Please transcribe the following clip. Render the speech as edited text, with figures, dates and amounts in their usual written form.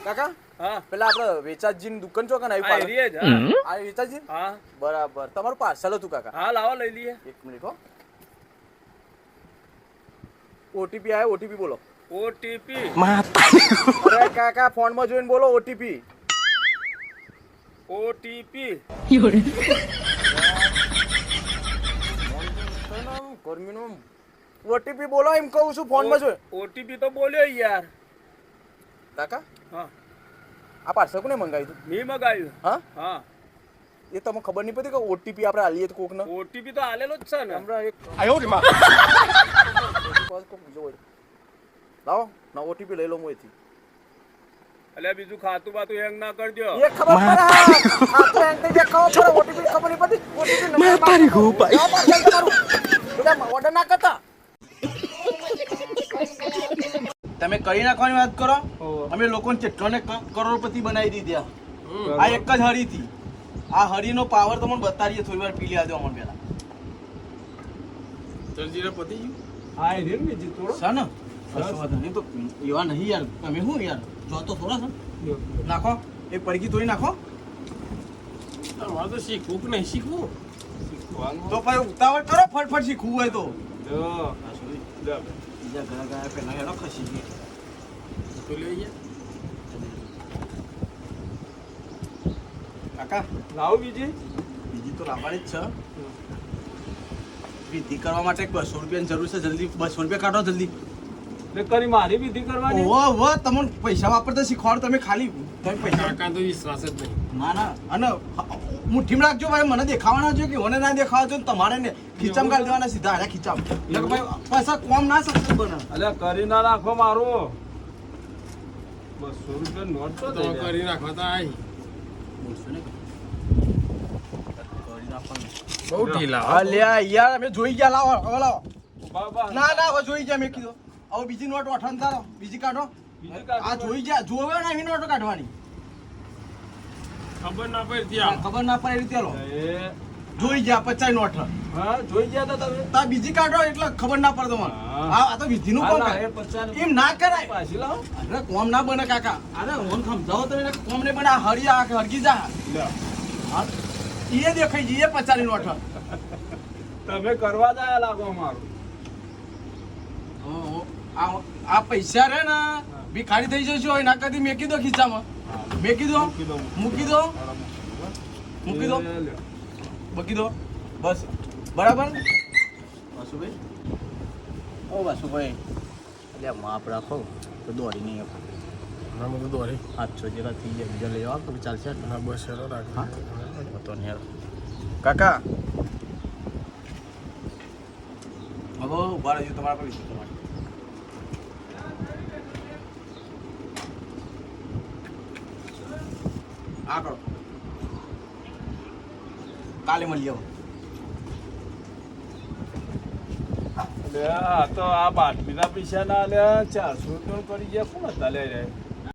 કાકા હા પેલા આપણે વેચાજીની દુકાન છો કે આ એરિયા જ હા. આ વેચાજી હા બરાબર તમારું પાર્સલ હતું કાકા હા લાવો લઈ લઈએ એક મિનિટ હો ઓટીપી આવ્યો ઓટીપી બોલો ઓટીપી અરે કાકા ફોનમાં જોઈને બોલો ઓટીપી ઓટીપી ગરમીનું ઓટીપી બોલો એમ કહું છું ફોનમાં જોઈ ઓટીપી તો બોલ્યો યાર કાકા હા આ પાર્સલ કોને મંગાવ્યું હતું મેં મગાવ્યું હા હા એ તમને ખબર નહીં પડી કે ઓટીપી આપણે આલીએ તો કોકને ઓટીપી તો આલેલો જ છે ને હમણાં એક આયો રે માં કોક બીજો હોય લાવો ના ઓટીપી લઈ લો હું એથી એટલે બીજું ખાતું બાતું હેંગ ના કરજો એ ખબર પડે હા તો એન્ટી જે કહો પડે ઓટીપી ખબર નહીં પડી ઓટીપી નંબર મારી ગો ભાઈ ઓર્ડર ના કરતા તમે કરી નાખવાની વાત કરો અમે લોકોને ચેટલોને કરોડપતિ બનાવી દીધા આ એક જ હરી થી આ હરીનો પાવર તમને બતાડીએ થોડી વાર પી લેવા દો અમને પેલા જલ્દીને પતી ગયું હા એ રેન બીજી થોડો છે ને કશો વાંધો નહીં તો એવા નહીં યાર તમે શું યાર જો તો થોડા છે નાખો એ પડકી તોડી નાખો મારે તો શીખવું કે નહીં શીખવું તો પછી ઉતાવળ કરો ફટફટ શીખવું હોય તો જો બીજા ઘણા ગયા પહેલા હેડો ખસી ગઈ તો લઈ ગયા કાકા લાવો બીજી બીજી તો લાવવાની જ છે વિધિ કરવા માટે 200 રૂપિયાની જરૂર છે જલ્દી 200 રૂપિયા કાઢો જલ્દી ને કરી મારી વિધિ કરવાની ઓહો તમને પૈસા વાપરતા શીખવાડો તમે ખાલી તમે પૈસા કાકા તો વિશ્વાસ જ નહીં ના ના અને મુઠ્ઠીમાં રાખજો ભાઈ મને દેખાવાના જો કે મને ના દેખાવા જો તમારે ને ખીચામ ગાળ દેવાના સીધા આયા ખીચામ એટલે કે ભાઈ પૈસા કોમ ના સસ્તું બને અલ્યા કરી ના રાખો મારું 200 રૂપિયા નોટ તો તો કરી નાખવા તો આઈ બોલશો ને કરી નાખવાનું બહુ ઢીલા અલ્યા યાર અમે જોઈ ગયા લાવો હવે લાવો બાબા ના ના હવે જોઈ ગયા મેં કીધું હવે બીજી નોટ અઠાણ તારો બીજી કાઢો બીજી કાઢો. આ જોઈ ગયા જોવે ને એવી નોટો કાઢવાની ખબર ના પડી ત્યાં ખબર ના પડે એ રીતે લો એ જોઈ ગયા 50 નોટ હા જોઈ ગયા તા તમે તા બીજી કાઢો એટલે ખબર ના પડે તમને હા. આ તો વિધિનું કોમ એ કરે 50 એમ ના કરાય પાછી લાવો અરે કોમ ના બને કાકા અરે હું સમજાવો તો એને કોમ ને બને આ હળી આ હરગી જા હા એ દેખાઈ જઈએ 50 ની નોટ તમે કરવા જ આયા લાગો મારું આ પૈસા રે ને ભિખારી થઈ જશો એના કદી મેકી દો ખીચામાં મેકી દો મૂકી દો મૂકી દો મૂકી દો બસ બરાબર વાસુભાઈ ઓ વાસુભાઈ એટલે માપ રાખો તો દોડી નહીં આપો ના મને દોરી 800 જેટલા થઈ જાય બીજા લઈ આવો તો ચાલશે ના બસ હેરો રાખ હા તો નહીં યાર કાકા હવે ઉભા રહેજો તમારા પર વિશ્વાસ તમારે આ કરો કાલે મળી આવો આ તો આ બાટલીના પૈસા ના લ્યા 400 રૂપિયા કરી ગયા કોણ હતા લે